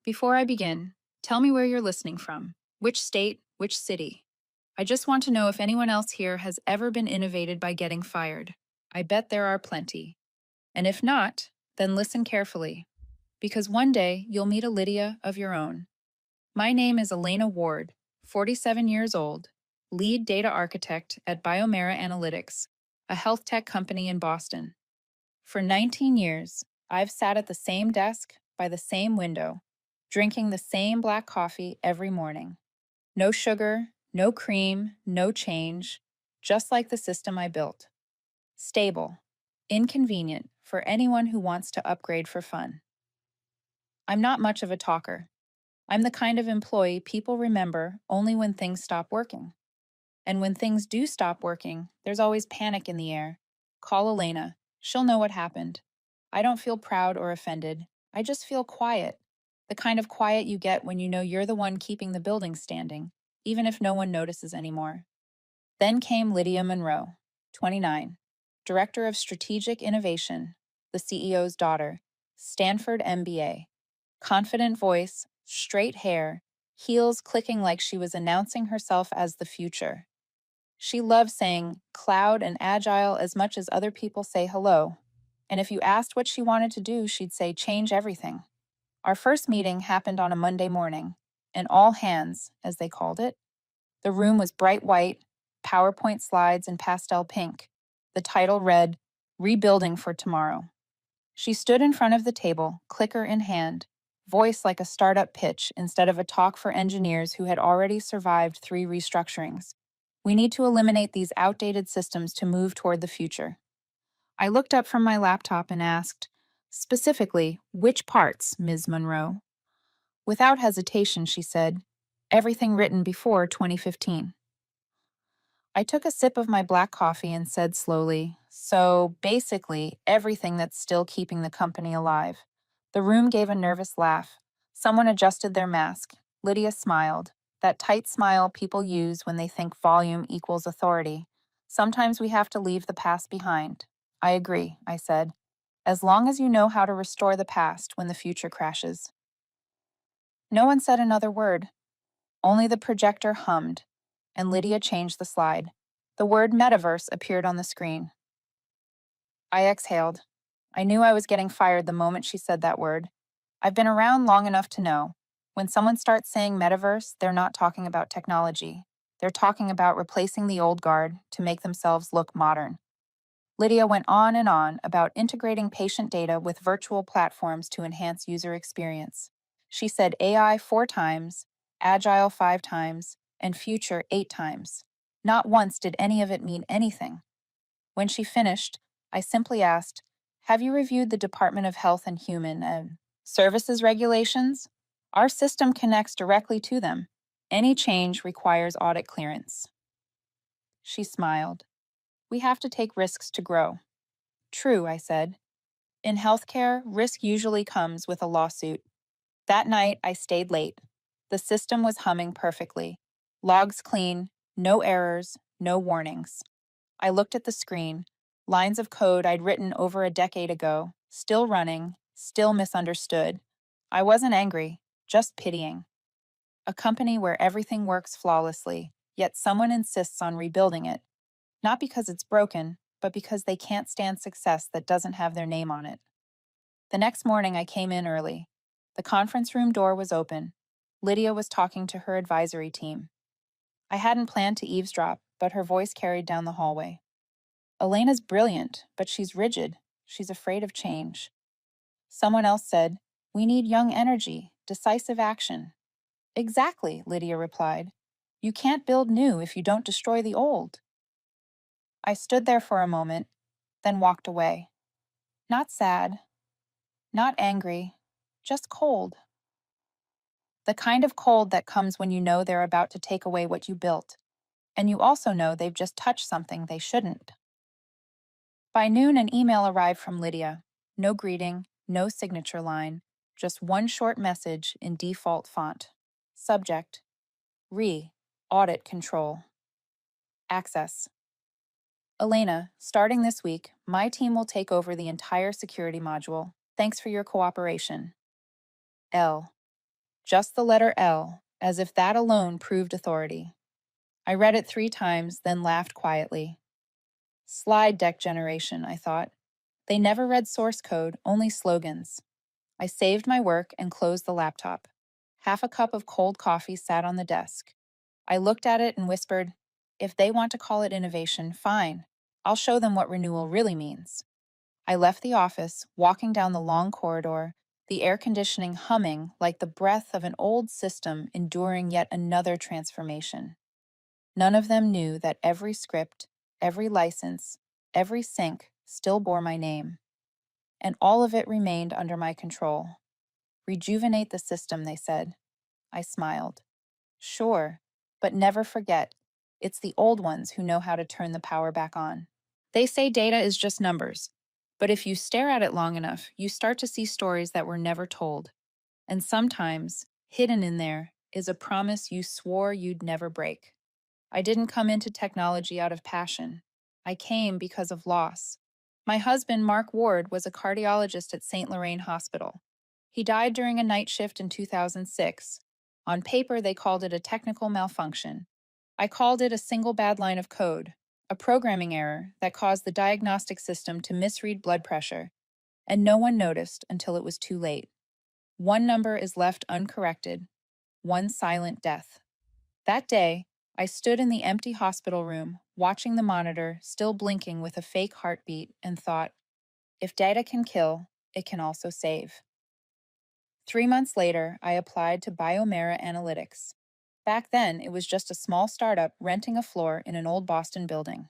Before I begin, tell me where you're listening from. Which state, which city? I just want to know if anyone else here has ever been innovated by getting fired. I bet there are plenty. And if not, then listen carefully, because one day you'll meet a Lydia of your own. My name is Elena Ward, 47 years old, lead data architect at Biomera Analytics, a health tech company in Boston. For 19 years, I've sat at the same desk by the same window, drinking the same black coffee every morning. No sugar, no cream, no change, just like the system I built. Stable, inconvenient for anyone who wants to upgrade for fun. I'm not much of a talker. I'm the kind of employee people remember only when things stop working. And when things do stop working, there's always panic in the air. Call Elena. She'll know what happened. I don't feel proud or offended. I just feel quiet. The kind of quiet you get when you know you're the one keeping the building standing, even if no one notices anymore. Then came Lydia Monroe, 29, Director of Strategic Innovation, the CEO's daughter, Stanford MBA. Confident voice, straight hair, heels clicking like she was announcing herself as the future. She loved saying cloud and agile as much as other people say hello. And if you asked what she wanted to do, she'd say change everything. Our first meeting happened on a Monday morning, and all hands, as they called it. The room was bright white, PowerPoint slides in pastel pink. The title read, Rebuilding for Tomorrow. She stood in front of the table, clicker in hand, voice like a startup pitch instead of a talk for engineers who had already survived 3 restructurings. We need to eliminate these outdated systems to move toward the future. I looked up from my laptop and asked, specifically, which parts, Ms. Monroe? Without hesitation, she said, everything written before 2015. I took a sip of my black coffee and said slowly, so basically, everything that's still keeping the company alive. The room gave a nervous laugh. Someone adjusted their mask. Lydia smiled, that tight smile people use when they think volume equals authority. Sometimes we have to leave the past behind. I agree, I said, as long as you know how to restore the past when the future crashes. No one said another word. Only the projector hummed, and Lydia changed the slide. The word metaverse appeared on the screen. I exhaled. I knew I was getting fired the moment she said that word. I've been around long enough to know, when someone starts saying metaverse, they're not talking about technology. They're talking about replacing the old guard to make themselves look modern. Lydia went on and on about integrating patient data with virtual platforms to enhance user experience. She said AI 4 times, Agile 5 times, and future 8 times. Not once did any of it mean anything. When she finished, I simply asked, have you reviewed the Department of Health and Human Services regulations? Our system connects directly to them. Any change requires audit clearance. She smiled. We have to take risks to grow. True, I said. In healthcare, risk usually comes with a lawsuit. That night, I stayed late. The system was humming perfectly. Logs clean, no errors, no warnings. I looked at the screen. Lines of code I'd written over a decade ago, still running, still misunderstood. I wasn't angry, just pitying. A company where everything works flawlessly, yet someone insists on rebuilding it. Not because it's broken, but because they can't stand success that doesn't have their name on it. The next morning, I came in early. The conference room door was open. Lydia was talking to her advisory team. I hadn't planned to eavesdrop, but her voice carried down the hallway. Elena's brilliant, but she's rigid. She's afraid of change. Someone else said, we need young energy, decisive action. Exactly, Lydia replied. You can't build new if you don't destroy the old. I stood there for a moment, then walked away. Not sad, not angry, just cold. The kind of cold that comes when you know they're about to take away what you built, and you also know they've just touched something they shouldn't. By noon, an email arrived from Lydia. No greeting, no signature line, just one short message in default font. Subject: Audit Control. Access. Elena, starting this week, my team will take over the entire security module. Thanks for your cooperation. L. Just the letter L, as if that alone proved authority. I read it 3 times, then laughed quietly. Slide deck generation, I thought. They never read source code, only slogans. I saved my work and closed the laptop. Half a cup of cold coffee sat on the desk. I looked at it and whispered, if they want to call it innovation, fine. I'll show them what renewal really means. I left the office, walking down the long corridor, the air conditioning humming like the breath of an old system enduring yet another transformation. None of them knew that every script, every license, every sync still bore my name, and all of it remained under my control. Rejuvenate the system, they said. I smiled. Sure, but never forget, it's the old ones who know how to turn the power back on. They say data is just numbers, but if you stare at it long enough, you start to see stories that were never told. And sometimes, hidden in there, is a promise you swore you'd never break. I didn't come into technology out of passion. I came because of loss. My husband, Mark Ward, was a cardiologist at St. Lorraine Hospital. He died during a night shift in 2006. On paper, they called it a technical malfunction. I called it a single bad line of code, a programming error that caused the diagnostic system to misread blood pressure, and no one noticed until it was too late. One number is left uncorrected, one silent death. That day, I stood in the empty hospital room, watching the monitor still blinking with a fake heartbeat, and thought, if data can kill, it can also save. 3 months later, I applied to Biomera Analytics. Back then, it was just a small startup renting a floor in an old Boston building.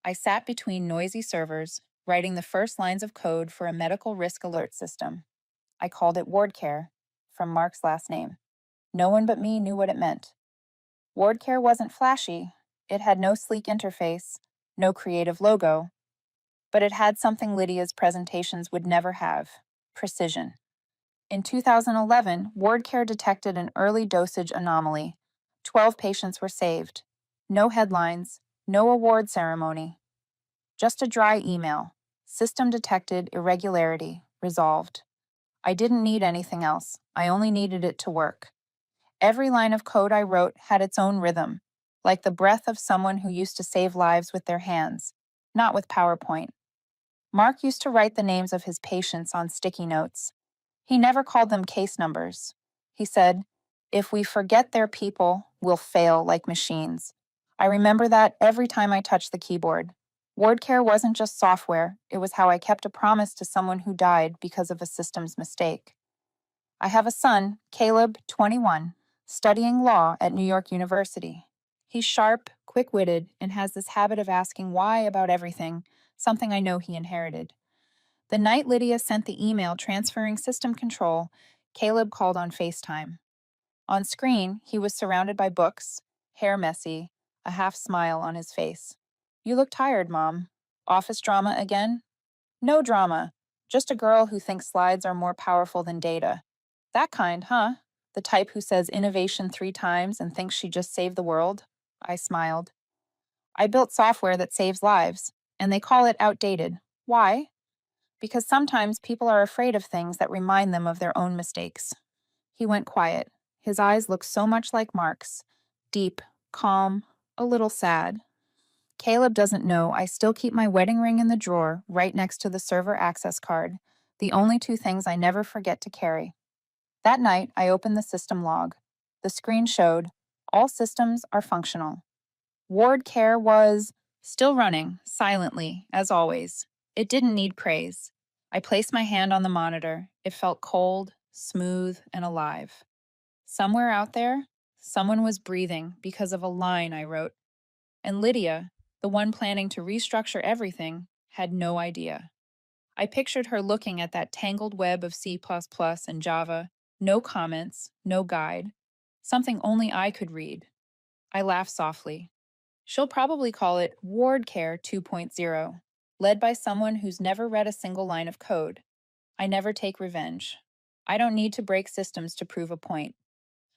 I sat between noisy servers, writing the first lines of code for a medical risk alert system. I called it WardCare, from Mark's last name. No one but me knew what it meant. WardCare wasn't flashy. It had no sleek interface, no creative logo, but it had something Lydia's presentations would never have: precision. In 2011, WardCare detected an early dosage anomaly. 12 patients were saved. No headlines, no award ceremony. Just a dry email. System detected irregularity, resolved. I didn't need anything else. I only needed it to work. Every line of code I wrote had its own rhythm, like the breath of someone who used to save lives with their hands, not with PowerPoint. Mark used to write the names of his patients on sticky notes. He never called them case numbers. He said, if we forget their people, we'll fail like machines. I remember that every time I touched the keyboard. WardCare wasn't just software, it was how I kept a promise to someone who died because of a system's mistake. I have a son, Caleb, 21, studying law at New York University. He's sharp, quick-witted, and has this habit of asking why about everything, something I know he inherited. The night Lydia sent the email transferring system control, Caleb called on FaceTime. On screen, he was surrounded by books, hair messy, a half smile on his face. You look tired, Mom. Office drama again? No drama. Just a girl who thinks slides are more powerful than data. That kind, huh? The type who says innovation 3 times and thinks she just saved the world? I smiled. I built software that saves lives, and they call it outdated. Why? Because sometimes people are afraid of things that remind them of their own mistakes. He went quiet. His eyes looked so much like Mark's. Deep, calm, a little sad. Caleb doesn't know I still keep my wedding ring in the drawer right next to the server access card, the only 2 things I never forget to carry. That night, I opened the system log. The screen showed, all systems are functional. WardCare was still running, silently, as always. It didn't need praise. I placed my hand on the monitor. It felt cold, smooth, and alive. Somewhere out there, someone was breathing because of a line I wrote. And Lydia, the one planning to restructure everything, had no idea. I pictured her looking at that tangled web of C++ and Java, no comments, no guide, something only I could read. I laughed softly. She'll probably call it WardCare 2.0, led by someone who's never read a single line of code. I never take revenge. I don't need to break systems to prove a point.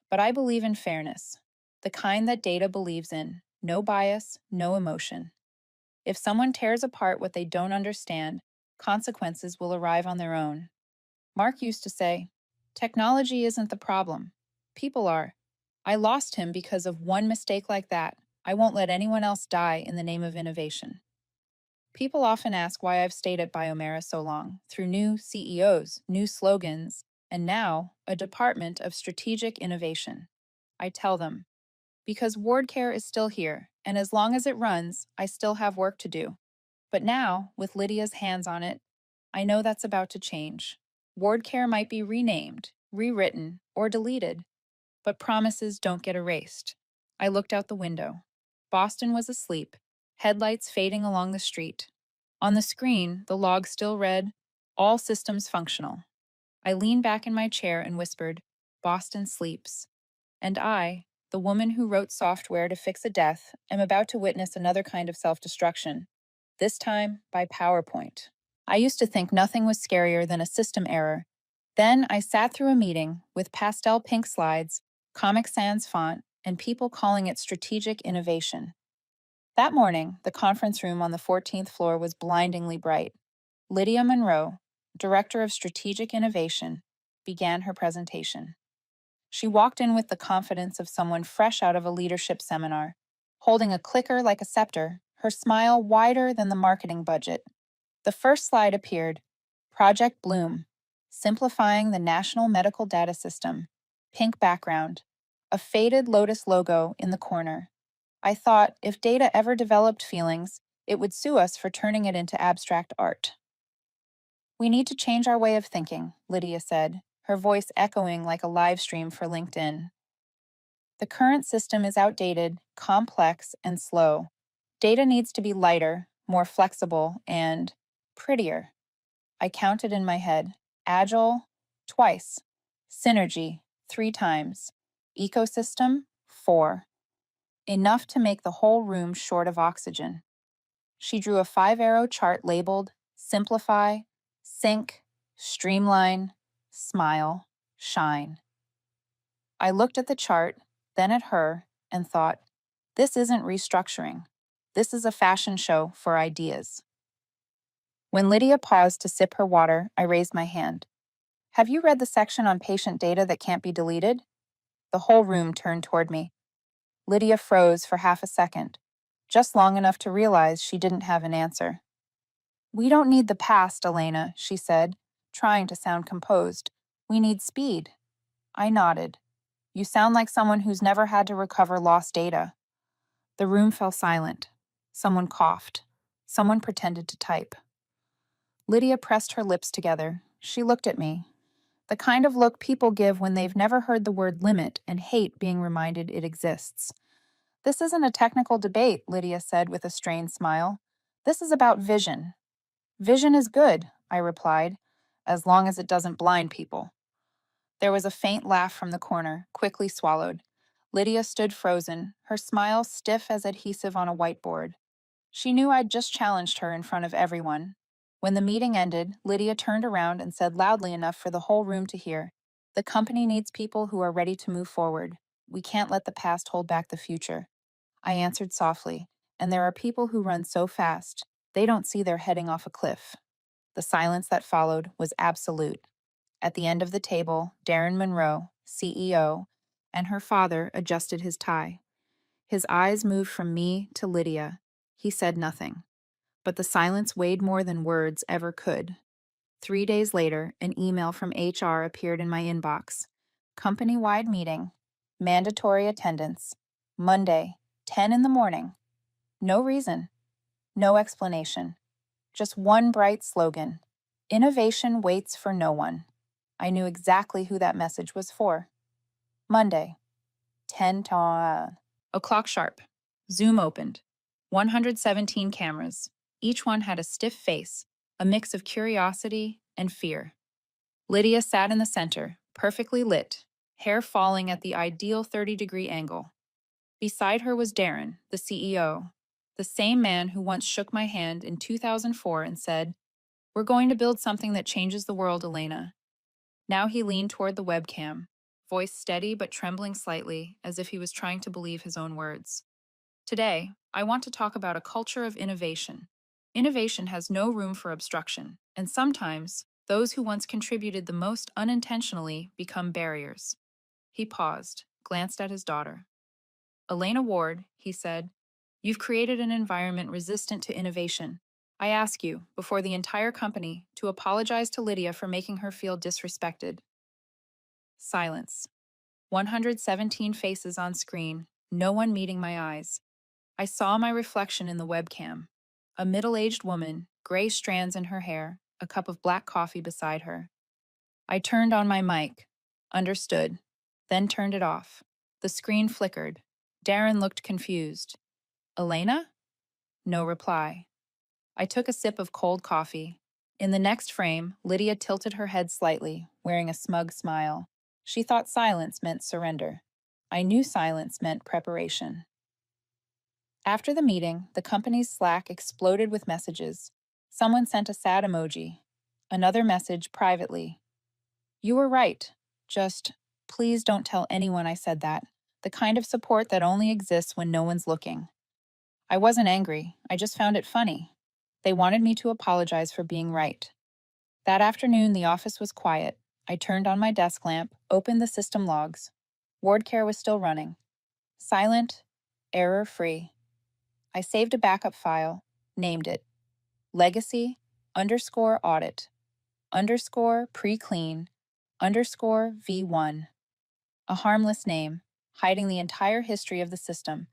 But I believe in fairness, the kind that data believes in, no bias, no emotion. If someone tears apart what they don't understand, consequences will arrive on their own. Mark used to say, Technology isn't the problem. People are. I lost him because of one mistake like that. I won't let anyone else die in the name of innovation. People often ask why I've stayed at Biomera so long, through new CEOs, new slogans, and now a department of strategic innovation. I tell them, because ward care is still here, and as long as it runs, I still have work to do. But now, with Lydia's hands on it, I know that's about to change. Ward care might be renamed, rewritten, or deleted, but promises don't get erased. I looked out the window. Boston was asleep, headlights fading along the street. On the screen, the log still read, "All systems functional." I leaned back in my chair and whispered, "Boston sleeps." And I, the woman who wrote software to fix a death, am about to witness another kind of self destruction, this time by PowerPoint. I used to think nothing was scarier than a system error. Then I sat through a meeting with pastel pink slides, Comic Sans font, and people calling it strategic innovation. That morning, the conference room on the 14th floor was blindingly bright. Lydia Monroe, Director of Strategic Innovation, began her presentation. She walked in with the confidence of someone fresh out of a leadership seminar, holding a clicker like a scepter, her smile wider than the marketing budget. The first slide appeared, Project Bloom, simplifying the National Medical Data System, pink background, a faded lotus logo in the corner. I thought if data ever developed feelings, it would sue us for turning it into abstract art. We need to change our way of thinking, Lydia said, her voice echoing like a live stream for LinkedIn. The current system is outdated, complex, and slow. Data needs to be lighter, more flexible, and prettier. I counted in my head. Agile, twice. Synergy, 3 times. Ecosystem, 4. Enough to make the whole room short of oxygen. She drew a 5-arrow chart labeled Simplify, Sync, Streamline, Smile, Shine. I looked at the chart, then at her, and thought, this isn't restructuring. This is a fashion show for ideas. When Lydia paused to sip her water, I raised my hand. Have you read the section on patient data that can't be deleted? The whole room turned toward me. Lydia froze for half a second, just long enough to realize she didn't have an answer. We don't need the past, Elena, she said, trying to sound composed. We need speed. I nodded. You sound like someone who's never had to recover lost data. The room fell silent. Someone coughed. Someone pretended to type. Lydia pressed her lips together. She looked at me. The kind of look people give when they've never heard the word limit and hate being reminded it exists. This isn't a technical debate, Lydia said with a strained smile. This is about vision. Vision is good, I replied, as long as it doesn't blind people. There was a faint laugh from the corner, quickly swallowed. Lydia stood frozen, her smile stiff as adhesive on a whiteboard. She knew I'd just challenged her in front of everyone. When the meeting ended, Lydia turned around and said loudly enough for the whole room to hear, "The company needs people who are ready to move forward. We can't let the past hold back the future." I answered softly, "And there are people who run so fast, they don't see they're heading off a cliff." The silence that followed was absolute. At the end of the table, Darren Monroe, CEO, and her father adjusted his tie. His eyes moved from me to Lydia. He said nothing. But the silence weighed more than words ever could. 3 days later, an email from HR appeared in my inbox. Company-wide meeting. Mandatory attendance. Monday, 10 in the morning. No reason. No explanation. Just one bright slogan. Innovation waits for no one. I knew exactly who that message was for. Monday, 10:00 sharp. Zoom opened. 117 cameras. Each one had a stiff face, a mix of curiosity and fear. Lydia sat in the center, perfectly lit, hair falling at the ideal 30-degree angle. Beside her was Darren, the CEO, the same man who once shook my hand in 2004 and said, "We're going to build something that changes the world, Elena." Now he leaned toward the webcam, voice steady but trembling slightly, as if he was trying to believe his own words. Today, I want to talk about a culture of innovation. Innovation has no room for obstruction, and sometimes Those who once contributed the most unintentionally become barriers. He paused, glanced at his daughter. Elena Ward, he said, you've created an environment resistant to innovation. I ask you, before the entire company, to apologize to Lydia for making her feel disrespected. Silence. 117 faces on screen, no one meeting my eyes. I saw my reflection in the webcam. A middle-aged woman, gray strands in her hair, a cup of black coffee beside her. I turned on my mic, understood, then turned it off. The screen flickered. Darren looked confused. Elena? No reply. I took a sip of cold coffee. In the next frame, Lydia tilted her head slightly, wearing a smug smile. She thought silence meant surrender. I knew silence meant preparation. After the meeting, the company's Slack exploded with messages. Someone sent a sad emoji. Another message privately. You were right. Just, please don't tell anyone I said that. The kind of support that only exists when no one's looking. I wasn't angry. I just found it funny. They wanted me to apologize for being right. That afternoon, the office was quiet. I turned on my desk lamp, opened the system logs. WardCare was still running. Silent, error-free. I saved a backup file, named it legacy underscore audit underscore pre-clean underscore V1. A harmless name, hiding the entire history of the system,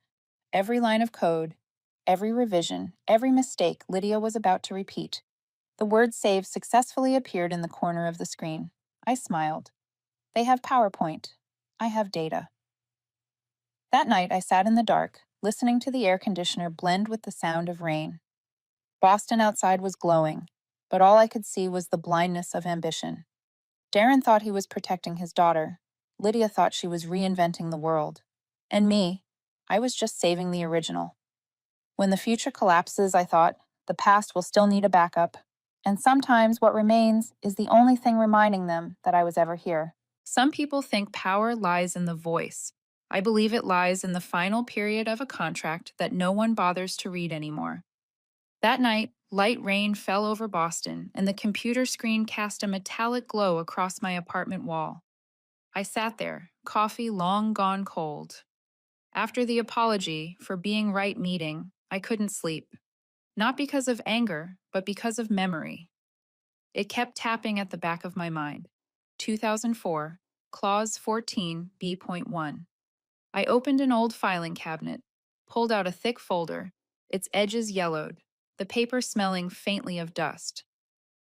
every line of code, every revision, every mistake Lydia was about to repeat. The word save successfully appeared in the corner of the screen. I smiled. They have PowerPoint. I have data. That night, I sat in the dark, listening to the air conditioner blend with the sound of rain. Boston outside was glowing, but all I could see was the blindness of ambition. Darren thought he was protecting his daughter. Lydia thought she was reinventing the world. And me, I was just saving the original. When the future collapses, I thought, the past will still need a backup. And sometimes what remains is the only thing reminding them that I was ever here. Some people think power lies in the voice. I believe it lies in the final period of a contract that no one bothers to read anymore. That night, light rain fell over Boston, and the computer screen cast a metallic glow across my apartment wall. I sat there, coffee long gone cold. After the apology for being right meeting, I couldn't sleep. Not because of anger, but because of memory. It kept tapping at the back of my mind. 2004, Clause 14, B.1. I opened an old filing cabinet, pulled out a thick folder, its edges yellowed, the paper smelling faintly of dust.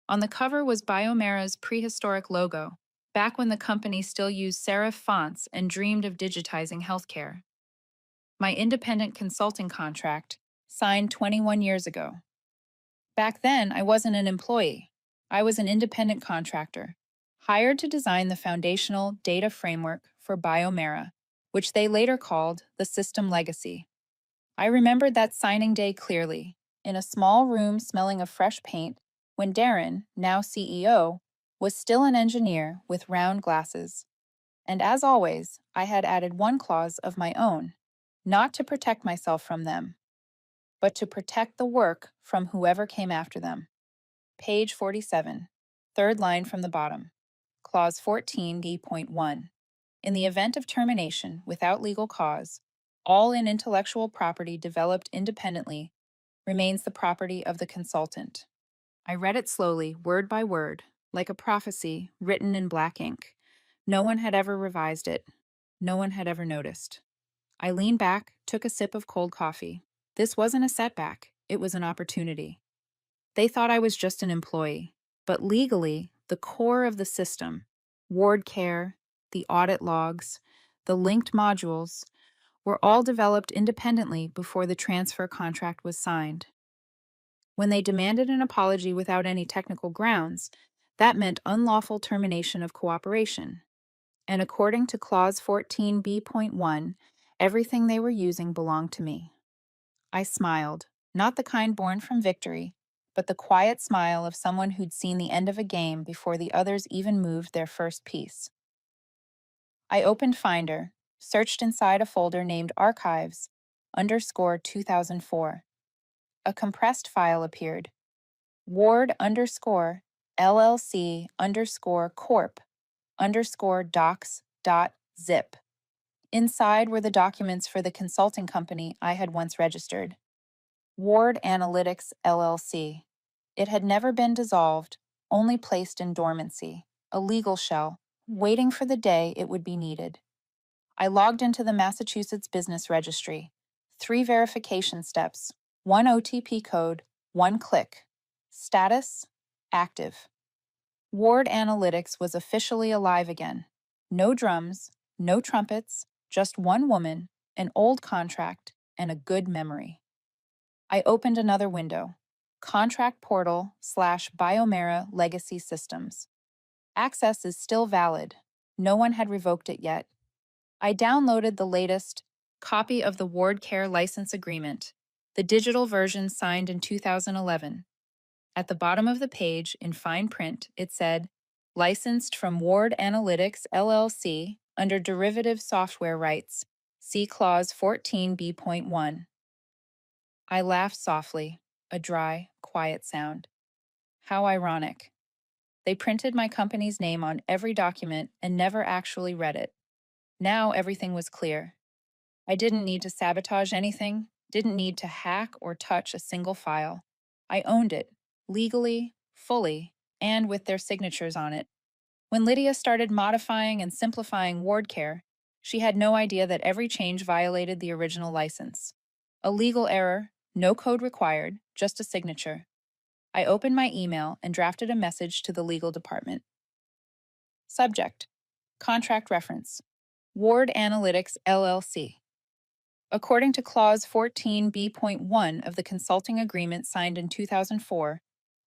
On the cover was Biomera's prehistoric logo, back when the company still used serif fonts and dreamed of digitizing healthcare. My independent consulting contract, signed 21 years ago. Back then, I wasn't an employee. I was an independent contractor, hired to design the foundational data framework for Biomera, which they later called the System Legacy. I remembered that signing day clearly, in a small room smelling of fresh paint, when Darren, now CEO, was still an engineer with round glasses. And as always, I had added one clause of my own, not to protect myself from them, but to protect the work from whoever came after them. Page 47, third line from the bottom. Clause 14D.1. In the event of termination without legal cause, all intellectual property developed independently remains the property of the consultant. I read it slowly, word by word, like a prophecy written in black ink. No one had ever revised it. No one had ever noticed. I leaned back, took a sip of cold coffee. This wasn't a setback. It was an opportunity. They thought I was just an employee, but legally, the core of the system, ward care, the audit logs, the linked modules, were all developed independently before the transfer contract was signed. When they demanded an apology without any technical grounds, that meant unlawful termination of cooperation. And according to Clause 14B.1, everything they were using belonged to me. I smiled, not the kind born from victory, but the quiet smile of someone who'd seen the end of a game before the others even moved their first piece. I opened Finder, searched inside a folder named Archives, underscore 2004. A compressed file appeared. Ward underscore LLC underscore corp underscore docs dot zip. Inside were the documents for the consulting company I had once registered. Ward Analytics LLC. It had never been dissolved, only placed in dormancy, a legal shell, waiting for the day it would be needed. I logged into the Massachusetts Business Registry. 3 verification steps, 1 OTP code, 1 click. Status: active. Ward Analytics was officially alive again. No drums, no trumpets, just one woman, an old contract, and a good memory. I opened another window. Contract portal / Biomera Legacy Systems. Access is still valid. No one had revoked it yet. I downloaded the latest copy of the Ward Care License Agreement, the digital version signed in 2011. At the bottom of the page, in fine print, it said, licensed from Ward Analytics LLC under derivative software rights. See Clause 14b.1. I laughed softly, a dry, quiet sound. How ironic. They printed my company's name on every document and never actually read it. Now everything was clear. I didn't need to sabotage anything, didn't need to hack or touch a single file. I owned it, legally, fully, and with their signatures on it. When Lydia started modifying and simplifying WardCare, she had no idea that every change violated the original license. A legal error, no code required, just a signature. I opened my email and drafted a message to the legal department. Subject: Contract reference. Ward Analytics LLC. According to Clause 14b.1 of the consulting agreement signed in 2004,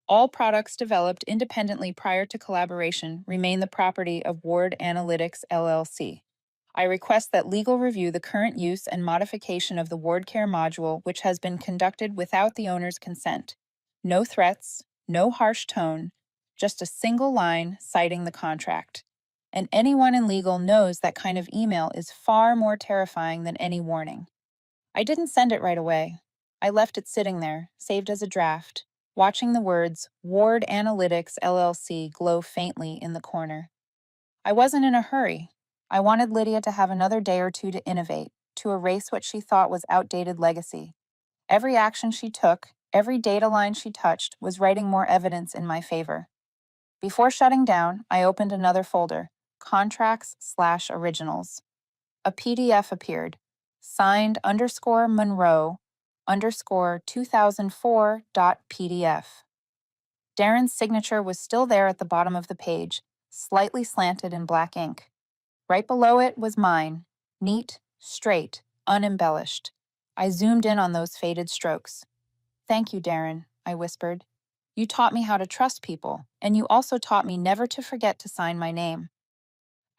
all products developed independently prior to collaboration remain the property of Ward Analytics LLC. I request that legal review the current use and modification of the WardCare module, which has been conducted without the owner's consent. No threats, no harsh tone, just a single line citing the contract. And anyone in legal knows that kind of email is far more terrifying than any warning. I didn't send it right away. I left it sitting there, saved as a draft, watching the words Ward Analytics LLC glow faintly in the corner. I wasn't in a hurry. I wanted Lydia to have another day or two to innovate, to erase what she thought was outdated legacy. Every action she took, every data line she touched, was writing more evidence in my favor. Before shutting down, I opened another folder, Contracts / Originals. A PDF appeared, signed _Monroe _2004.pdf. Darren's signature was still there at the bottom of the page, slightly slanted in black ink. Right below it was mine, neat, straight, unembellished. I zoomed in on those faded strokes. Thank you, Darren, I whispered. You taught me how to trust people, and you also taught me never to forget to sign my name.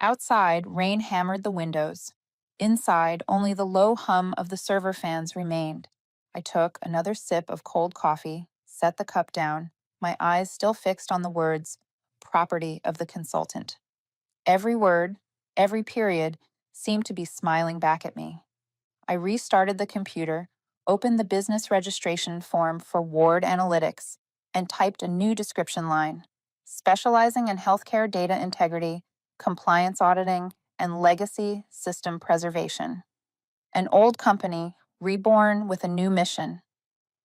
Outside, rain hammered the windows. Inside, only the low hum of the server fans remained. I took another sip of cold coffee, set the cup down, my eyes still fixed on the words, property of the consultant. Every word, every period, seemed to be smiling back at me. I restarted the computer, opened the business registration form for Ward Analytics, and typed a new description line, specializing in healthcare data integrity, compliance auditing, and legacy system preservation. An old company, reborn with a new mission.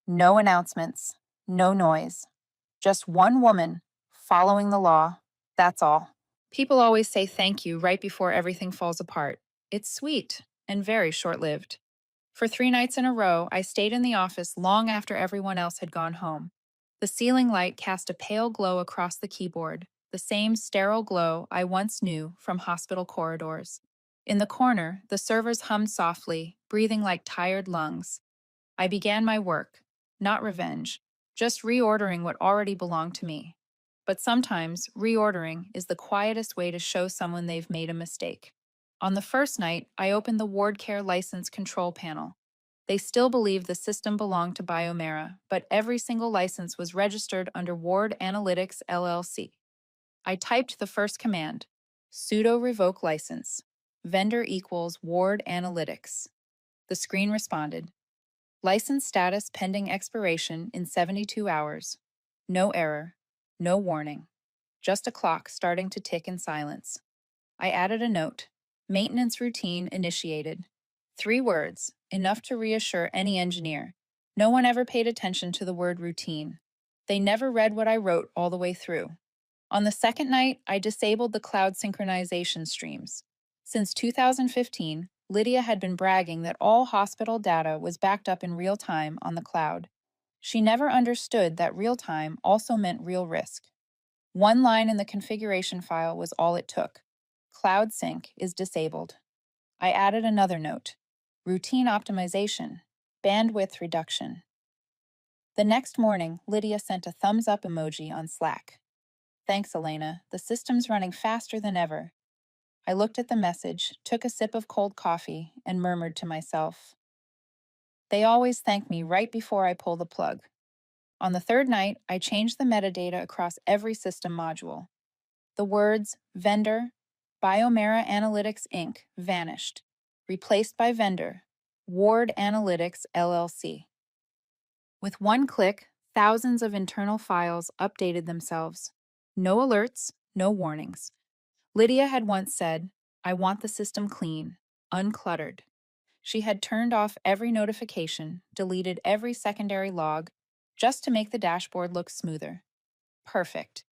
No announcements, no noise. Just one woman, following the law, that's all. People always say thank you right before everything falls apart. It's sweet and very short-lived. For 3 nights in a row, I stayed in the office long after everyone else had gone home. The ceiling light cast a pale glow across the keyboard, the same sterile glow I once knew from hospital corridors. In the corner, the servers hummed softly, breathing like tired lungs. I began my work, not revenge, just reordering what already belonged to me. But sometimes, reordering is the quietest way to show someone they've made a mistake. On the first night, I opened the WardCare license control panel. They still believed the system belonged to Biomera, but every single license was registered under Ward Analytics LLC. I typed the first command, sudo revoke license, vendor equals Ward Analytics. The screen responded, license status pending expiration in 72 hours. No error, no warning. just a clock starting to tick in silence. I added a note. Maintenance routine initiated. 3 words, enough to reassure any engineer. No one ever paid attention to the word routine. They never read what I wrote all the way through. On the second night, I disabled the cloud synchronization streams. Since 2015, Lydia had been bragging that all hospital data was backed up in real time on the cloud. She never understood that real time also meant real risk. One line in the configuration file was all it took. Cloud sync is disabled. I added another note. Routine optimization, bandwidth reduction. The next morning, Lydia sent a thumbs up emoji on Slack. Thanks, Elena. The system's running faster than ever. I looked at the message, took a sip of cold coffee, and murmured to myself. They always thank me right before I pull the plug. On the third night, I changed the metadata across every system module. The words vendor, Biomera Analytics Inc. vanished, replaced by vendor, Ward Analytics LLC. With one click, thousands of internal files updated themselves. No alerts, no warnings. Lydia had once said, I want the system clean, uncluttered. She had turned off every notification, deleted every secondary log, just to make the dashboard look smoother. Perfect.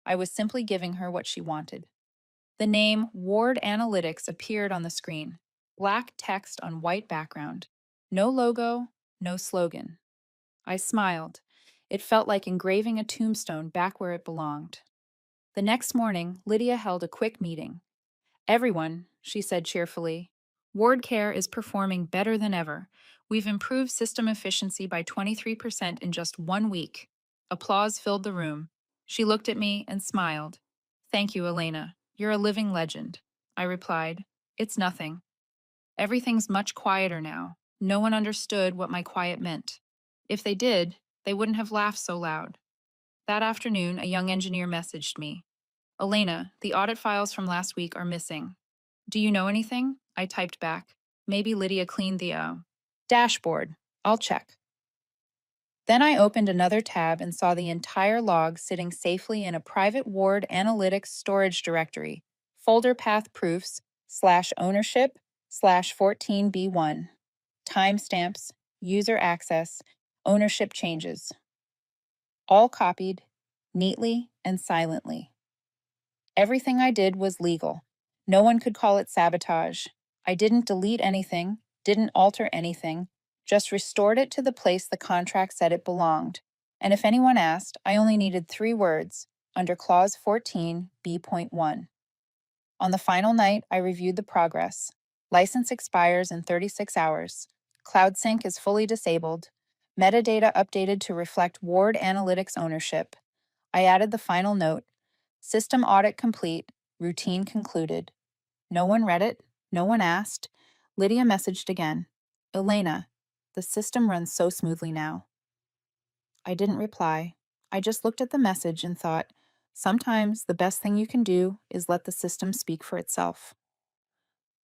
I was simply giving her what she wanted. The name Ward Analytics appeared on the screen, black text on white background. No logo, no slogan. I smiled. It felt like engraving a tombstone back where it belonged. The next morning, Lydia held a quick meeting. Everyone, she said cheerfully, Ward Care is performing better than ever. We've improved system efficiency by 23% in just 1 week. Applause filled the room. She looked at me and smiled. Thank you, Elena. You're a living legend. I replied, It's nothing. Everything's much quieter now. No one understood what my quiet meant. If they did, they wouldn't have laughed so loud. That afternoon, a young engineer messaged me. Elena, the audit files from last week are missing. Do you know anything? I typed back. Maybe Lydia cleaned the dashboard. I'll check. Then I opened another tab and saw the entire log sitting safely in a private Ward Analytics storage directory, folder path proofs, /ownership, /14b1, timestamps, user access, ownership changes. All copied, neatly and silently. Everything I did was legal. No one could call it sabotage. I didn't delete anything, didn't alter anything, just restored it to the place the contract said it belonged. And if anyone asked, I only needed 3 words, under Clause 14, B.1. On the final night, I reviewed the progress. License expires in 36 hours. Cloud Sync is fully disabled. Metadata updated to reflect Ward Analytics ownership. I added the final note. System audit complete. Routine concluded. No one read it. No one asked. Lydia messaged again. Elena, the system runs so smoothly now. I didn't reply. I just looked at the message and thought, sometimes the best thing you can do is let the system speak for itself.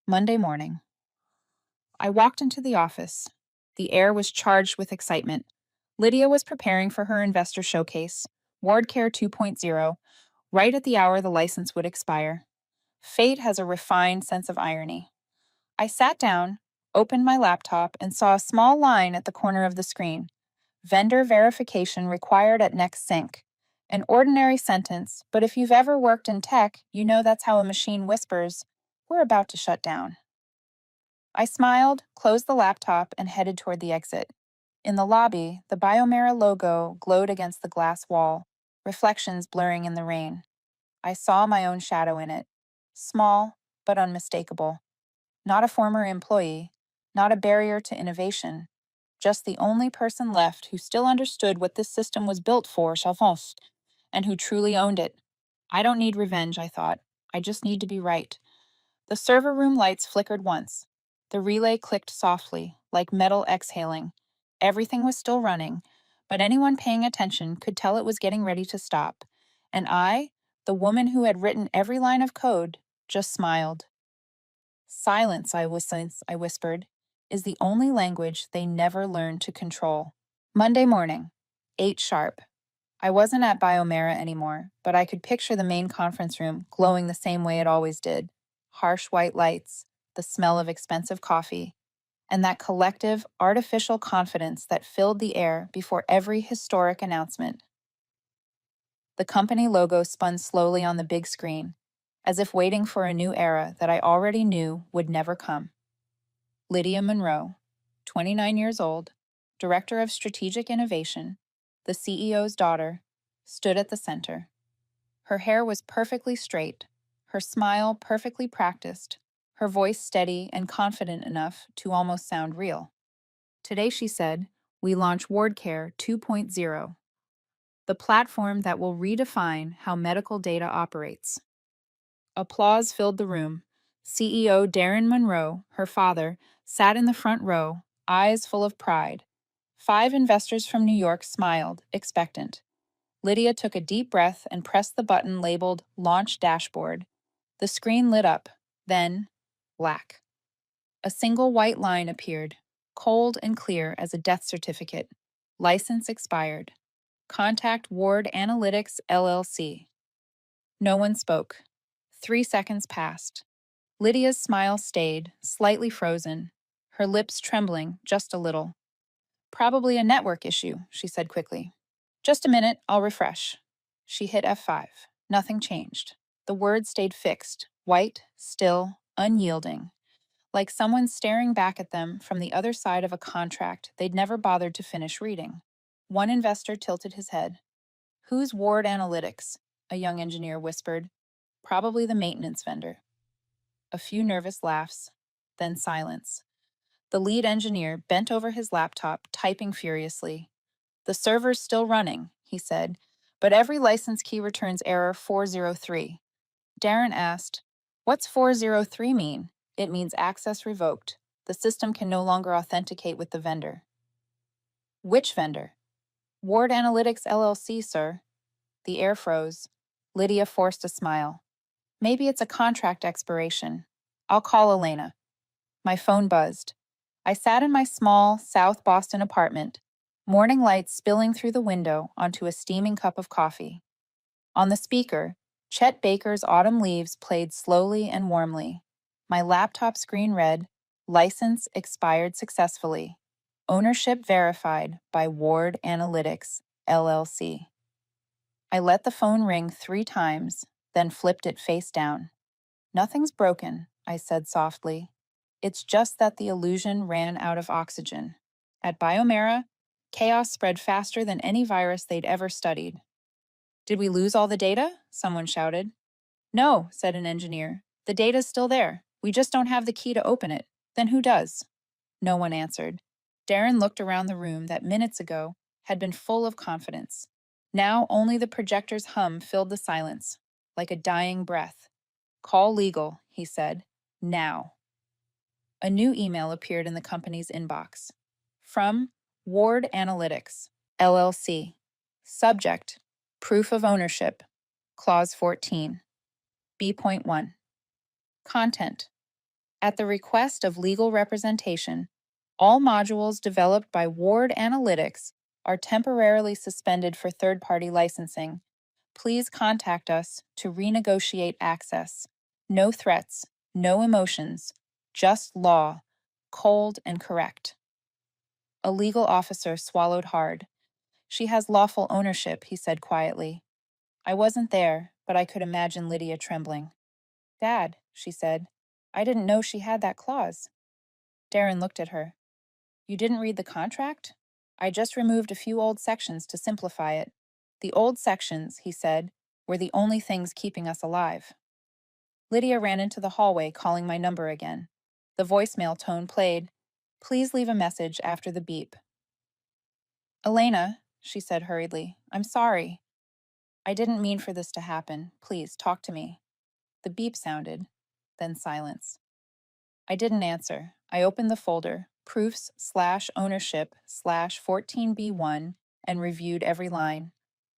Monday morning. I walked into the office. The air was charged with excitement. Lydia was preparing for her investor showcase, WardCare 2.0, right at the hour the license would expire. Fate has a refined sense of irony. I sat down, opened my laptop, and saw a small line at the corner of the screen. Vendor verification required at next sync. An ordinary sentence, but if you've ever worked in tech, you know that's how a machine whispers, "We're about to shut down." I smiled, closed the laptop, and headed toward the exit. In the lobby, the Biomera logo glowed against the glass wall, reflections blurring in the rain. I saw my own shadow in it. Small, but unmistakable. Not a former employee, not a barrier to innovation, just the only person left who still understood what this system was built for, Chalfons, and who truly owned it. I don't need revenge, I thought. I just need to be right. The server room lights flickered once. The relay clicked softly, like metal exhaling. Everything was still running, but anyone paying attention could tell it was getting ready to stop. And I, the woman who had written every line of code, just smiled. Silence, I whispered, is the only language they never learned to control. Monday morning, 8 sharp. I wasn't at Biomera anymore, but I could picture the main conference room glowing the same way it always did. Harsh white lights, the smell of expensive coffee, and that collective, artificial confidence that filled the air before every historic announcement. The company logo spun slowly on the big screen, as if waiting for a new era that I already knew would never come. Lydia Monroe, 29 years old, Director of Strategic Innovation, the CEO's daughter, stood at the center. Her hair was perfectly straight, her smile perfectly practiced, her voice steady and confident enough to almost sound real. Today, she said, we launch WardCare 2.0, the platform that will redefine how medical data operates. Applause filled the room. CEO Darren Monroe, her father, sat in the front row, eyes full of pride. 5 investors from New York smiled, expectant. Lydia took a deep breath and pressed the button labeled Launch Dashboard. The screen lit up, then black. A single white line appeared, cold and clear as a death certificate. License expired. Contact Ward Analytics LLC. No one spoke. 3 seconds passed. Lydia's smile stayed, slightly frozen, her lips trembling just a little. Probably a network issue, she said quickly. Just a minute, I'll refresh. She hit F5. Nothing changed. The words stayed fixed, white, still, unyielding, like someone staring back at them from the other side of a contract they'd never bothered to finish reading. One investor tilted his head. Who's Ward Analytics? A young engineer whispered. Probably the maintenance vendor. A few nervous laughs, then silence. The lead engineer bent over his laptop, typing furiously. The server's still running, he said, but every license key returns error 403. Darren asked, What's 403 mean? It means access revoked. The system can no longer authenticate with the vendor. Which vendor? Ward Analytics LLC, sir. The air froze. Lydia forced a smile. Maybe it's a contract expiration. I'll call Elena. My phone buzzed. I sat in my small South Boston apartment, morning light spilling through the window onto a steaming cup of coffee. On the speaker, Chet Baker's Autumn Leaves played slowly and warmly. My laptop screen read, License expired successfully. Ownership verified by Ward Analytics, LLC. I let the phone ring 3 times, then flipped it face down. Nothing's broken, I said softly. It's just that the illusion ran out of oxygen. At Biomera, chaos spread faster than any virus they'd ever studied. Did we lose all the data? Someone shouted. No, said an engineer. The data's still there. We just don't have the key to open it. Then who does? No one answered. Darren looked around the room that minutes ago had been full of confidence. Now only the projector's hum filled the silence, like a dying breath. Call legal, he said. Now. A new email appeared in the company's inbox. From Ward Analytics, LLC. Subject, Proof of Ownership, Clause 14. B.1. Content. At the request of legal representation, all modules developed by Ward Analytics are temporarily suspended for third-party licensing. Please contact us to renegotiate access. No threats, no emotions, just law, cold and correct. A legal officer swallowed hard. She has lawful ownership, he said quietly. I wasn't there, but I could imagine Lydia trembling. Dad, she said, I didn't know she had that clause. Darren looked at her. You didn't read the contract? I just removed a few old sections to simplify it. The old sections, he said, were the only things keeping us alive. Lydia ran into the hallway, calling my number again. The voicemail tone played. Please leave a message after the beep. Elena, she said hurriedly, I'm sorry. I didn't mean for this to happen. Please, talk to me. The beep sounded, then silence. I didn't answer. I opened the folder, proofs/ownership/14b1, and reviewed every line.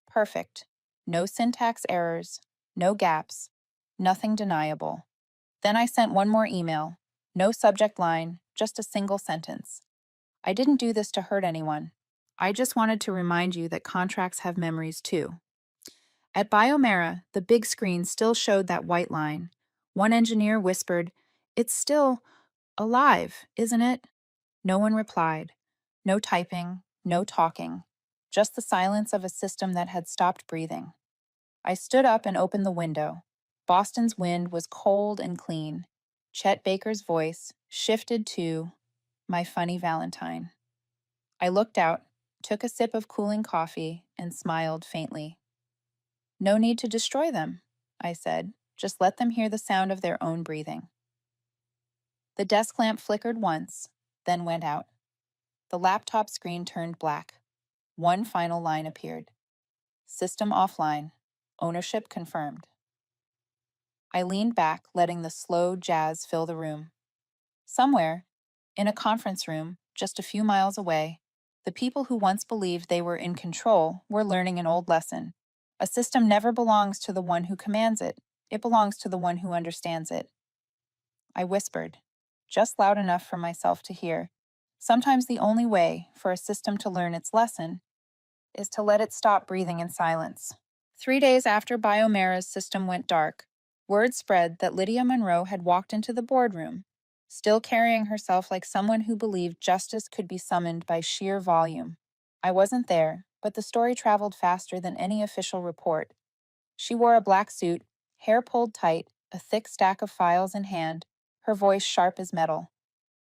Perfect. No syntax errors, no gaps, nothing deniable. Then I sent one more email. No subject line, just a single sentence. I didn't do this to hurt anyone. I just wanted to remind you that contracts have memories too. At Biomera, the big screen still showed that white line. One engineer whispered, "It's still alive, isn't it?" No one replied. No typing, no talking. Just the silence of a system that had stopped breathing. I stood up and opened the window. Boston's wind was cold and clean. Chet Baker's voice shifted to "My Funny Valentine." I looked out, took a sip of cooling coffee, and smiled faintly. "No need to destroy them," I said. "Just let them hear the sound of their own breathing." The desk lamp flickered once, then went out. The laptop screen turned black. One final line appeared. "System offline. Ownership confirmed." I leaned back, letting the slow jazz fill the room. Somewhere, in a conference room just a few miles away, the people who once believed they were in control were learning an old lesson. A system never belongs to the one who commands it. It belongs to the one who understands it. I whispered, just loud enough for myself to hear. Sometimes the only way for a system to learn its lesson is to let it stop breathing in silence. 3 days after Biomera's system went dark, word spread that Lydia Monroe had walked into the boardroom, still carrying herself like someone who believed justice could be summoned by sheer volume. I wasn't there, but the story traveled faster than any official report. She wore a black suit, hair pulled tight, a thick stack of files in hand, her voice sharp as metal.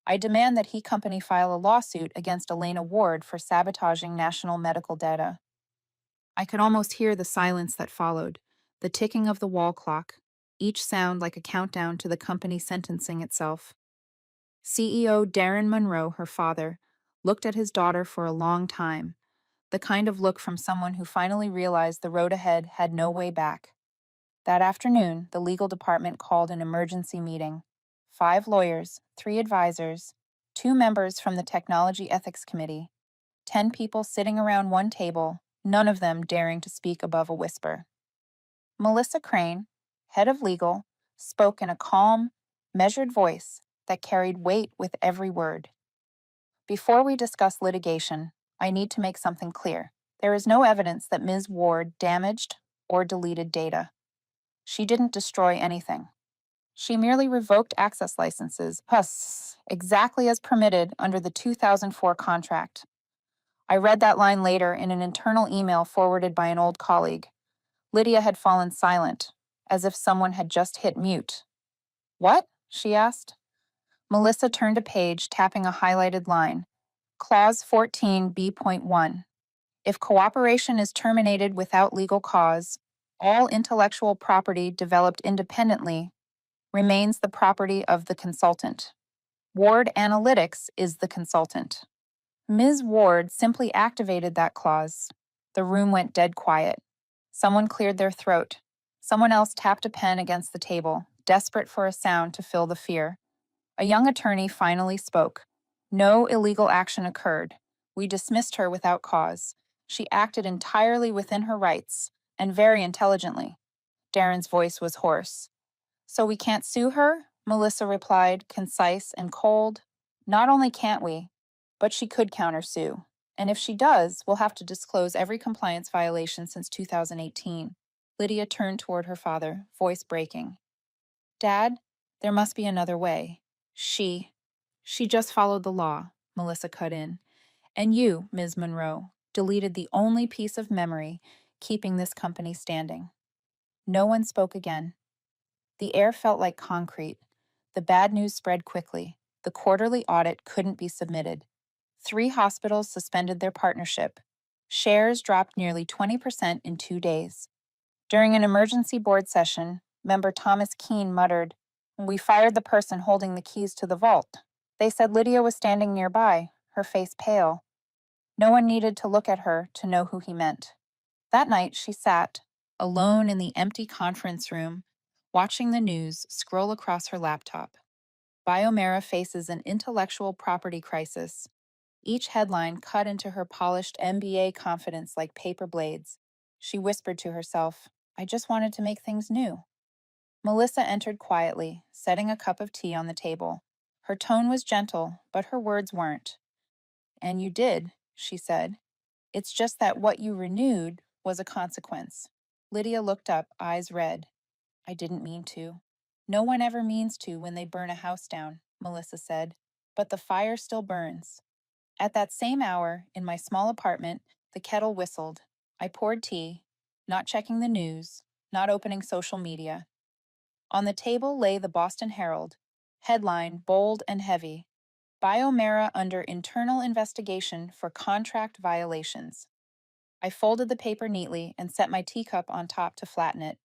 "I demand that he company file a lawsuit against Elena Ward for sabotaging national medical data." I could almost hear the silence that followed, the ticking of the wall clock, each sound like a countdown to the company sentencing itself. CEO Darren Monroe, her father, looked at his daughter for a long time, the kind of look from someone who finally realized the road ahead had no way back. That afternoon, the legal department called an emergency meeting. 5 lawyers, 3 advisors, 2 members from the Technology Ethics Committee, 10 people sitting around one table, none of them daring to speak above a whisper. Melissa Crane, head of legal, spoke in a calm, measured voice that carried weight with every word. "Before we discuss litigation, I need to make something clear. There is no evidence that Ms. Ward damaged or deleted data. She didn't destroy anything. She merely revoked access licenses, exactly as permitted under the 2004 contract." I read that line later in an internal email forwarded by an old colleague. Lydia had fallen silent, as if someone had just hit mute. "What?" she asked. Melissa turned a page, tapping a highlighted line. Clause 14b.1. If cooperation is terminated without legal cause, all intellectual property developed independently remains the property of the consultant. Ward Analytics is the consultant. Ms. Ward simply activated that clause. The room went dead quiet. Someone cleared their throat. Someone else tapped a pen against the table, desperate for a sound to fill the fear. A young attorney finally spoke. "No illegal action occurred. We dismissed her without cause. She acted entirely within her rights, and very intelligently." Darren's voice was hoarse. "So we can't sue her?" Melissa replied, concise and cold. "Not only can't we, but she could countersue. And if she does, we'll have to disclose every compliance violation since 2018. Lydia turned toward her father, voice breaking. "Dad, there must be another way." She just followed the law," Melissa cut in. "And you, Ms. Monroe, deleted the only piece of memory keeping this company standing." No one spoke again. The air felt like concrete. The bad news spread quickly. The quarterly audit couldn't be submitted. 3 hospitals suspended their partnership. Shares dropped nearly 20% in 2 days. During an emergency board session, member Thomas Keene muttered, "We fired the person holding the keys to the vault." They said Lydia was standing nearby, her face pale. No one needed to look at her to know who he meant. That night, she sat, alone in the empty conference room, watching the news scroll across her laptop. Biomera faces an intellectual property crisis. Each headline cut into her polished MBA confidence like paper blades. She whispered to herself, "I just wanted to make things new." Melissa entered quietly, setting a cup of tea on the table. Her tone was gentle, but her words weren't. "And you did," she said. It's just that what you renewed was a consequence. Lydia looked up, eyes red. I didn't mean to. No one ever means to when they burn a house down, Melissa said. But the fire still burns. At that same hour, in my small apartment, the kettle whistled. I poured tea, not checking the news, not opening social media. On the table lay the Boston Herald, headline bold and heavy: Biomera under internal investigation for contract violations. I folded the paper neatly and set my teacup on top to flatten it.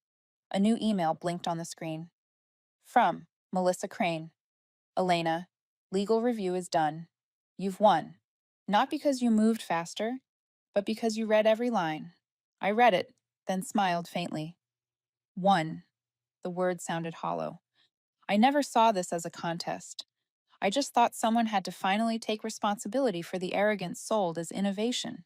A new email blinked on the screen. From Melissa Crane. Elena, legal review is done. You've won. Not because you moved faster, but because you read every line. I read it, then smiled faintly. Won. The word sounded hollow. I never saw this as a contest. I just thought someone had to finally take responsibility for the arrogance sold as innovation.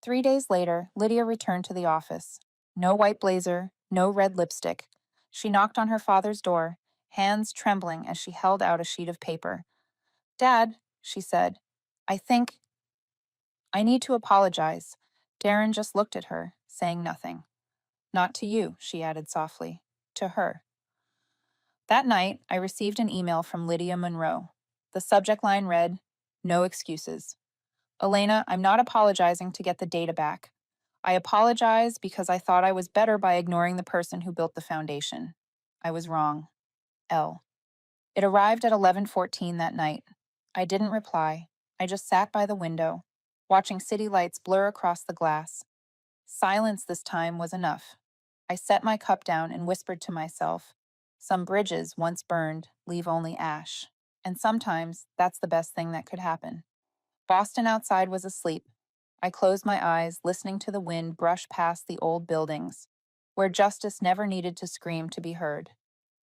3 days later, Lydia returned to the office. No white blazer, no red lipstick. She knocked on her father's door, hands trembling as she held out a sheet of paper. Dad, she said, I need to apologize. Darren just looked at her, saying nothing. Not to you, she added softly. To her. That night, I received an email from Lydia Monroe. The subject line read, No excuses. Elena, I'm not apologizing to get the data back. I apologize because I thought I was better by ignoring the person who built the foundation. I was wrong. L. It arrived at 11:14 that night. I didn't reply. I just sat by the window, watching city lights blur across the glass. Silence this time was enough. I set my cup down and whispered to myself, some bridges once burned leave only ash. And sometimes that's the best thing that could happen. Boston outside was asleep. I closed my eyes, listening to the wind brush past the old buildings, where justice never needed to scream to be heard.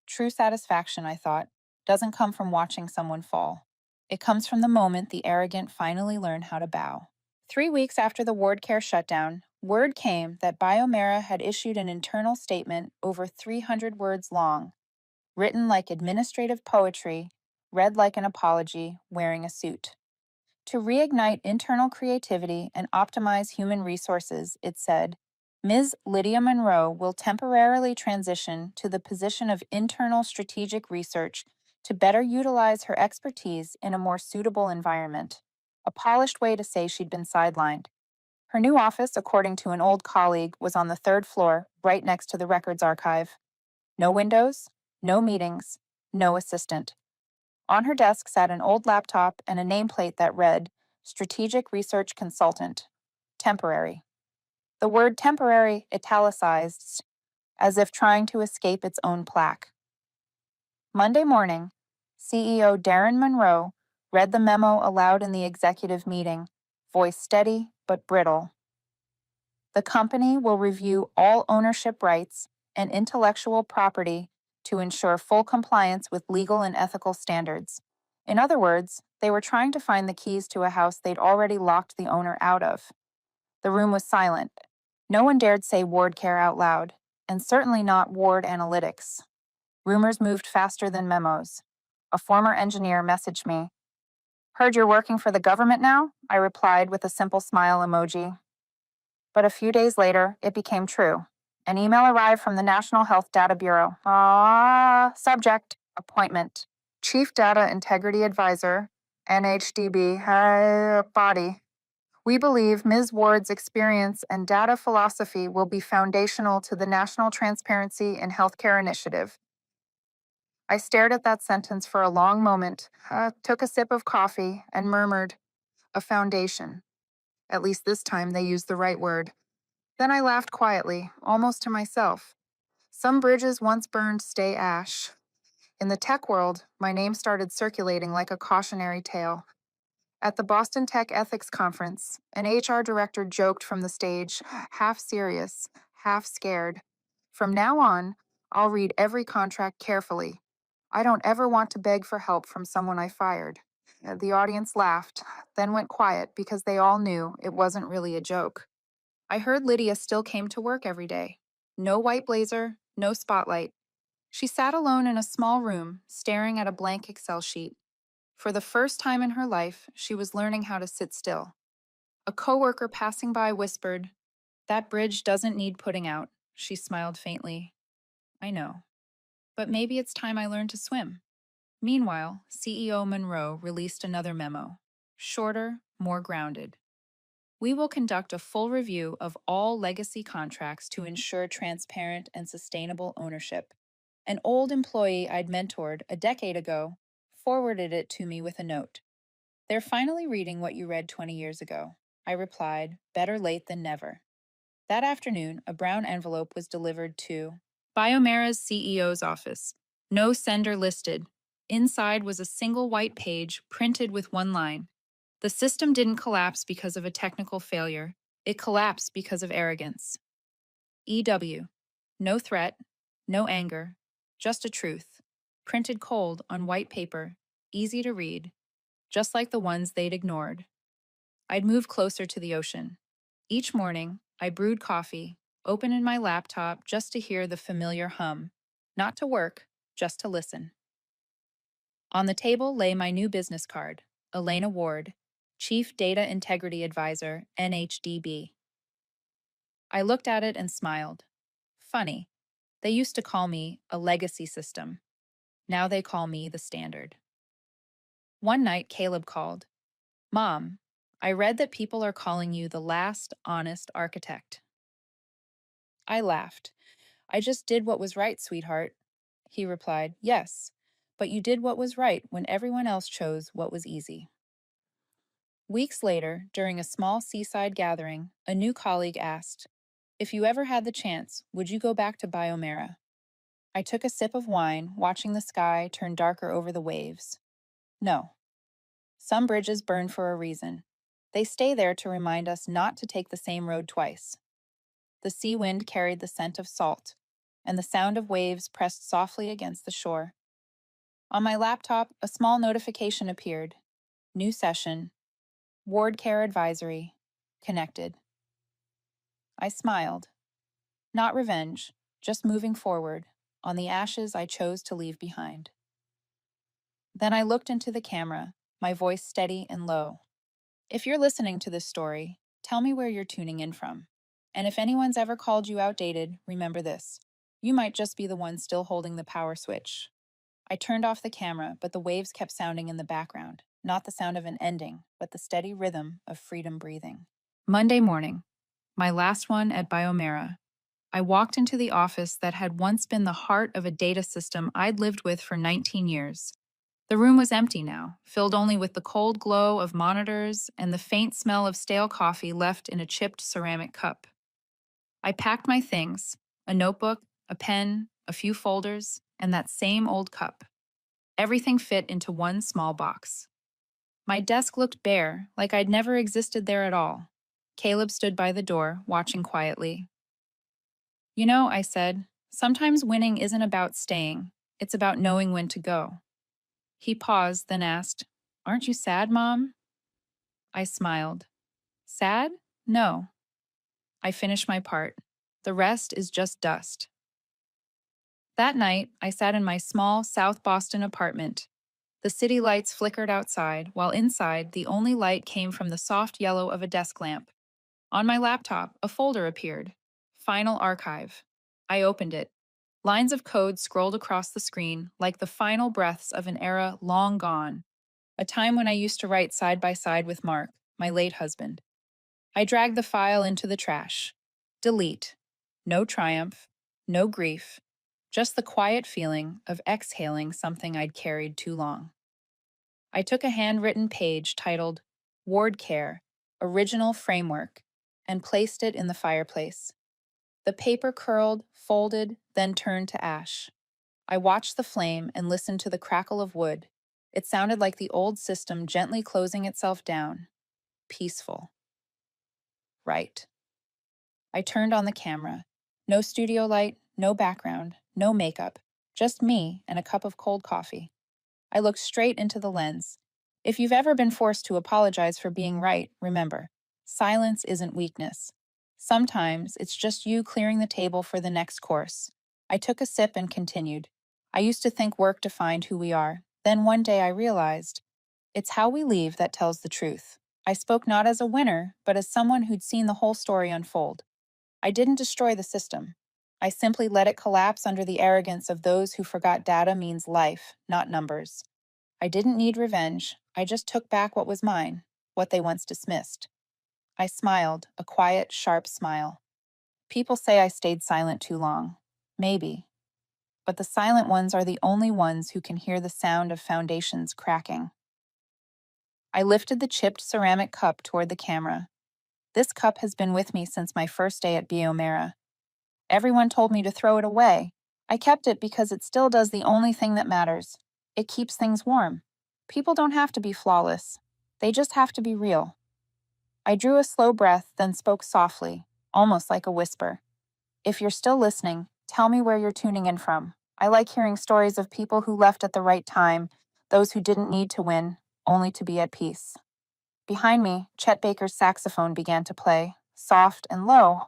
True satisfaction, I thought, doesn't come from watching someone fall. It comes from the moment the arrogant finally learn how to bow. 3 weeks after the ward care shutdown, word came that Biomera had issued an internal statement over 300 words long, written like administrative poetry, read like an apology, wearing a suit. To reignite internal creativity and optimize human resources, it said, Ms. Lydia Monroe will temporarily transition to the position of internal strategic research to better utilize her expertise in a more suitable environment. A polished way to say she'd been sidelined. Her new office, according to an old colleague, was on the third floor, right next to the records archive. No windows, no meetings, no assistant. On her desk sat an old laptop and a nameplate that read, Strategic Research Consultant. Temporary. The word temporary italicized, as if trying to escape its own plaque. Monday morning, CEO Darren Monroe read the memo aloud in the executive meeting, voice steady but brittle. The company will review all ownership rights and intellectual property to ensure full compliance with legal and ethical standards. In other words, they were trying to find the keys to a house they'd already locked the owner out of. The room was silent. No one dared say ward care out loud, and certainly not ward analytics. Rumors moved faster than memos. A former engineer messaged me. Heard you're working for the government now? I replied with a simple smile emoji. But a few days later, it became true. An email arrived from the National Health Data Bureau. Subject, appointment. Chief Data Integrity Advisor, NHDB, body. We believe Ms. Ward's experience and data philosophy will be foundational to the National Transparency in Healthcare Initiative. I stared at that sentence for a long moment, took a sip of coffee, and murmured, a foundation. At least this time they used the right word. Then I laughed quietly, almost to myself. Some bridges once burned stay ash. In the tech world, my name started circulating like a cautionary tale. At the Boston Tech Ethics Conference, an HR director joked from the stage, half serious, half scared. From now on, I'll read every contract carefully. I don't ever want to beg for help from someone I fired. The audience laughed, then went quiet because they all knew it wasn't really a joke. I heard Lydia still came to work every day. No white blazer, no spotlight. She sat alone in a small room, staring at a blank Excel sheet. For the first time in her life, she was learning how to sit still. A coworker passing by whispered, "That bridge doesn't need putting out." She smiled faintly. I know. But maybe it's time I learned to swim. Meanwhile, CEO Monroe released another memo. Shorter, more grounded. We will conduct a full review of all legacy contracts to ensure transparent and sustainable ownership. An old employee I'd mentored a decade ago forwarded it to me with a note. "They're finally reading what you read 20 years ago." I replied, "Better late than never." That afternoon, a brown envelope was delivered to Biomera's CEO's office. No sender listed. Inside was a single white page printed with one line. The system didn't collapse because of a technical failure. It collapsed because of arrogance. EW. No threat, no anger, just a truth. Printed cold on white paper, easy to read, just like the ones they'd ignored. I'd move closer to the ocean. Each morning, I brewed coffee, opened my laptop just to hear the familiar hum. Not to work, just to listen. On the table lay my new business card, Elena Ward, Chief Data Integrity Advisor, NHDB. I looked at it and smiled. Funny, they used to call me a legacy system. Now they call me the standard. One night, Caleb called. "Mom, I read that people are calling you the last honest architect." I laughed. "I just did what was right, sweetheart." He replied, "Yes, but you did what was right when everyone else chose what was easy." Weeks later, during a small seaside gathering, a new colleague asked, "If you ever had the chance, would you go back to Biomera?" I took a sip of wine, watching the sky turn darker over the waves. No. Some bridges burn for a reason. They stay there to remind us not to take the same road twice. The sea wind carried the scent of salt, and the sound of waves pressed softly against the shore. On my laptop, a small notification appeared. New session. Ward Care Advisory. Connected. I smiled. Not revenge, just moving forward, on the ashes I chose to leave behind. Then I looked into the camera, my voice steady and low. If you're listening to this story, tell me where you're tuning in from. And if anyone's ever called you outdated, remember this. You might just be the one still holding the power switch. I turned off the camera, but the waves kept sounding in the background, not the sound of an ending, but the steady rhythm of freedom breathing. Monday morning, my last one at Biomera. I walked into the office that had once been the heart of a data system I'd lived with for 19 years. The room was empty now, filled only with the cold glow of monitors and the faint smell of stale coffee left in a chipped ceramic cup. I packed my things, a notebook, a pen, a few folders, and that same old cup. Everything fit into one small box. My desk looked bare, like I'd never existed there at all. Caleb stood by the door, watching quietly. "You know," I said, "sometimes winning isn't about staying, it's about knowing when to go." He paused, then asked, "Aren't you sad, Mom?" I smiled. "Sad? No." I finished my part. The rest is just dust. That night, I sat in my small South Boston apartment. The city lights flickered outside, while inside, the only light came from the soft yellow of a desk lamp. On my laptop, a folder appeared. Final Archive. I opened it. Lines of code scrolled across the screen like the final breaths of an era long gone, a time when I used to write side by side with Mark, my late husband. I dragged the file into the trash. Delete. No triumph, no grief, just the quiet feeling of exhaling something I'd carried too long. I took a handwritten page titled Ward Care, Original Framework, and placed it in the fireplace. The paper curled, folded, then turned to ash. I watched the flame and listened to the crackle of wood. It sounded like the old system gently closing itself down. Peaceful. Right. I turned on the camera. No studio light, no background, no makeup, just me and a cup of cold coffee. I looked straight into the lens. If you've ever been forced to apologize for being right, remember, silence isn't weakness. Sometimes it's just you clearing the table for the next course. I took a sip and continued. I used to think work defined who we are. Then one day I realized it's how we leave that tells the truth. I spoke not as a winner, but as someone who'd seen the whole story unfold. I didn't destroy the system. I simply let it collapse under the arrogance of those who forgot data means life, not numbers. I didn't need revenge. I just took back what was mine, what they once dismissed. I smiled, a quiet, sharp smile. People say I stayed silent too long. Maybe. But the silent ones are the only ones who can hear the sound of foundations cracking. I lifted the chipped ceramic cup toward the camera. This cup has been with me since my first day at Biomera. Everyone told me to throw it away. I kept it because it still does the only thing that matters. It keeps things warm. People don't have to be flawless. They just have to be real. I drew a slow breath, then spoke softly, almost like a whisper. If you're still listening, tell me where you're tuning in from. I like hearing stories of people who left at the right time, those who didn't need to win, only to be at peace. Behind me, Chet Baker's saxophone began to play, soft and low.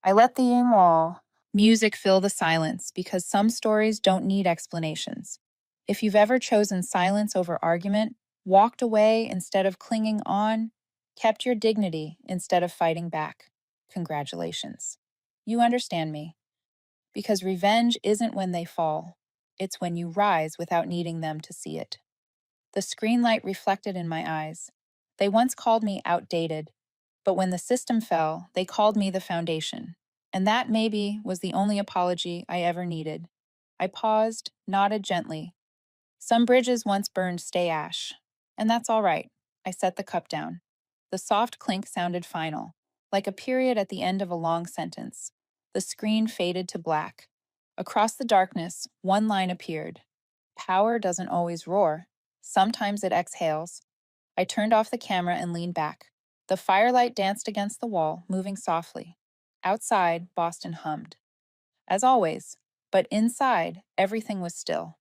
I let the wall music fill the silence because some stories don't need explanations. If you've ever chosen silence over argument, walked away instead of clinging on, kept your dignity instead of fighting back, congratulations. You understand me. Because revenge isn't when they fall, it's when you rise without needing them to see it. The screen light reflected in my eyes. They once called me outdated, but when the system fell, they called me the foundation. And that maybe was the only apology I ever needed. I paused, nodded gently. Some bridges once burned stay ash. And that's all right. I set the cup down. The soft clink sounded final, like a period at the end of a long sentence. The screen faded to black. Across the darkness, one line appeared. Power doesn't always roar. Sometimes it exhales. I turned off the camera and leaned back. The firelight danced against the wall, moving softly. Outside, Boston hummed. As always, but inside, everything was still.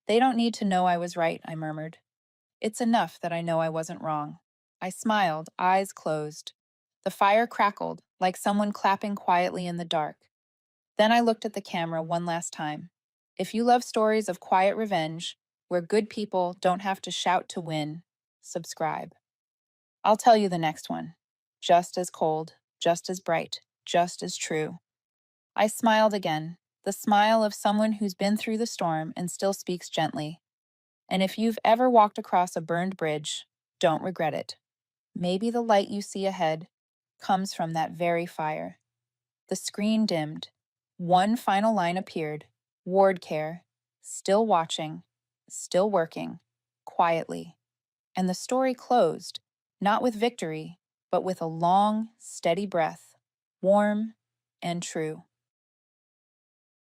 They don't need to know I was right, I murmured. It's enough that I know I wasn't wrong. I smiled, eyes closed. The fire crackled, like someone clapping quietly in the dark. Then I looked at the camera one last time. If you love stories of quiet revenge, where good people don't have to shout to win, subscribe. I'll tell you the next one. Just as cold, just as bright, just as true. I smiled again, the smile of someone who's been through the storm and still speaks gently. And if you've ever walked across a burned bridge, don't regret it. Maybe the light you see ahead comes from that very fire. The screen dimmed. One final line appeared. Ward care. Still watching. Still working. Quietly. And the story closed, not with victory, but with a long, steady breath, warm and true.